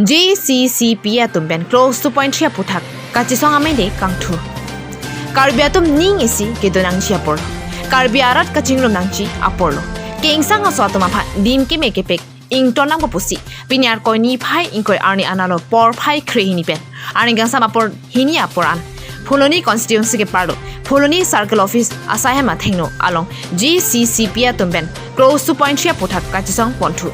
JCCP atum ben close to point ria puthak kachisong amede kangthu Karbi atum ning isi kedonang chi apor Karbi arat kachingrum nangchi aporlo kengsang aso atum apha dim ke mekepek ingtonang pusi pinyar koi ni phai ingkoi arni analo por phai krehini pen arni gangsam apor hini aporan Pholoni constituency ke parlo Pholoni circle office asahema thengno along JCCP atum ben close to point ria puthak kachisong ponthu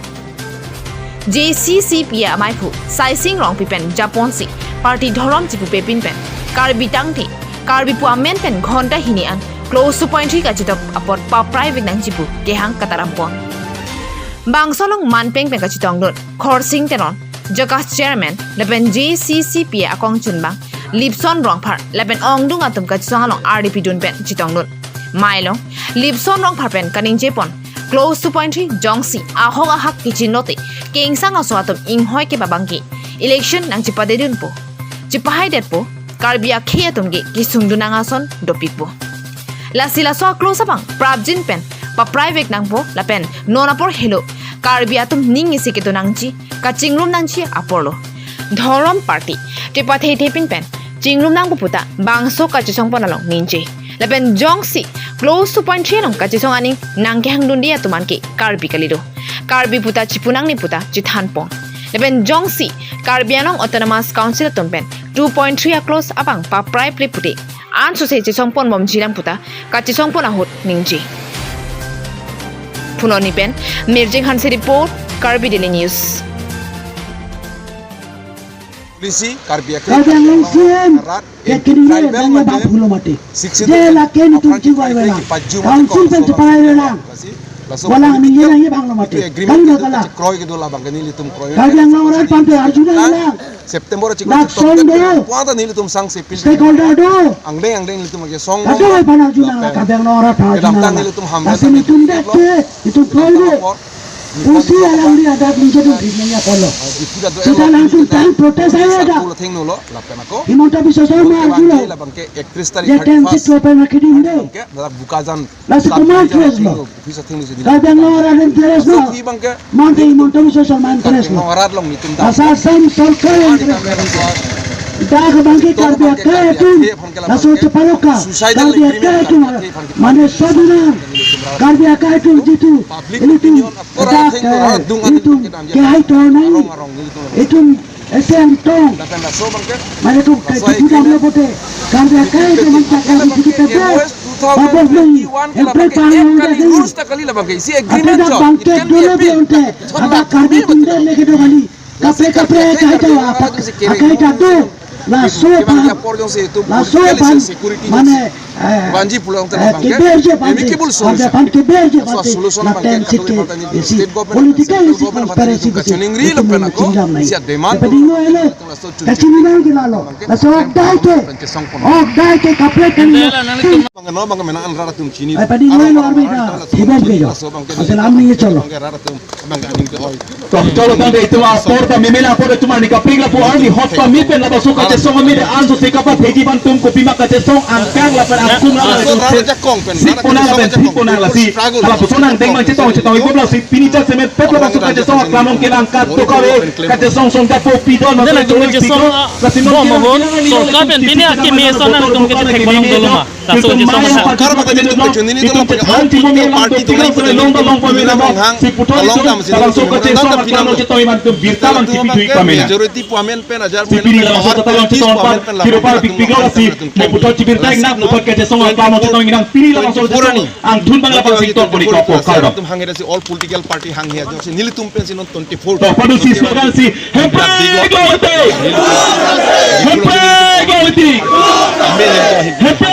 JCCP amaipu saising rong pipen Japonsi party dhorom chipu pepin pen Karbi tangthi Karbi pu amen pen ghonta hinian close to point ka chitok apot pa private nang chipu kehang katarampon Bangsolong manpeng pen ka chitong dot khorsing tenon Jakas chairman leben JCCP akong chunbang Lipson rong par leben ongdung atum ka chitong along RDP dun pen chitong dot Mailong Lipson rong par pen kaning jepon Close to point jongsi ahong ahak kichinote kengsang aso atom inghoi ke babangki election nang chipadedun po chipahai det po karbia khe atom ge kisungdunang ason dopik po lasila so close abang prabjin pen pa private nang po lapen nonapor hello karbia atom ning isi ke tonangchi ka chingrum nangchi apolo dhorom party tipathe thepin pen chingrum nang po puta bangso ka chisong ponalong ninche lapen jongsi close to point three nong kachisong aning nang ke hangdun dia tuman ke karbi kalido karbi puta chipunang ni puta chithan pong leben jongsi karbianong autonomous council tumpen 2.3 close abang pa private puti an so se chisong pon mom jilang puta kachisong pon ahut ningji Pholoni pen Mirjing Hansi report Karbi Daily News Polisi Karbi Kadang langsung ya kini dan ya bab pulau mati. Dia lakukan itu juga orang. Council pun cepat orang. Walang minyak ni bang mati. Kan dia kalah. Kroy ke dola bang nili tum kroy. Kadang orang pantai Arjuna orang. September cikgu tok. Puata nili tum sang sepil. Stakeholder do. Angdeng nili tum ke song. Kadang orang Arjuna kadang orang Arjuna. Nili tum hamdan. Asal itu ndak itu kroy. Usi alam dia ada minyak tu minyak polo. Kita langsung tahu protes saya ada. Imonta bisa sama Arjuna. Dia tensi tu apa nak kirim deh. Langsung kemana terus lo? Kadang orang yang terus lo. Mana imonta bisa sama terus lo. Asasam सरकार yang terus. Dah bangkit Karbi kaya itu. Langsung cepat ka. Karbi kaya itu mana sabuna. Karbi kaya itu jitu. Itu dah itu kaya itu nai. Itu SM tong. Mana tu kita boleh pote. Karbi kaya itu macam Karbi kita dah. Apa lagi? Empat tahun dah. Ada bangkit dulu dia untuk. Ada Karbi tunda lagi tu kali. Kapre kaya itu apa? Kaya itu. Langsung mana Banji pulang terbang kiberje banji ada pan kiberje banji laten sikit politika isi transparansi ningri lepen ako siat demand pedingo ele kacininang kilalo langsung dai ke kapre kan no bang menang rara tum chini pedingo ele arbida hibar ke jo asal amni cholo Cholo tante itu porta mimela porta cuma ni kapring la puan di hot pa mipen la basuka te song mi de anso se kapa teji ban tum ko pima ka te song angkang la per angkum la sipona la si ala pusonang deng mang cetong ibu la si pinita semet pet la basuka te song klamong ke angkat to ka ka te song da po pidon ma la tum ke song la simon mon so ka ben bini ake me sona tum ke thek bolong doloma ta so je song sa kar ba ke tum chunini to anti mo party to long long pa mila mo si putol la so ka te song klamo cetong iman tum birta bang tipi thui pa mena majority pamen pen ajar si pini la so ta long cetong pa kiro pa big big la si mo putol cibirta ina no pa ke te song klamo cetong inang pini la so ang thun bang la pa si tok boni ko ka tum hangera si all political party hang here jo si nili tum pen si non 24 to padu si slogan si happy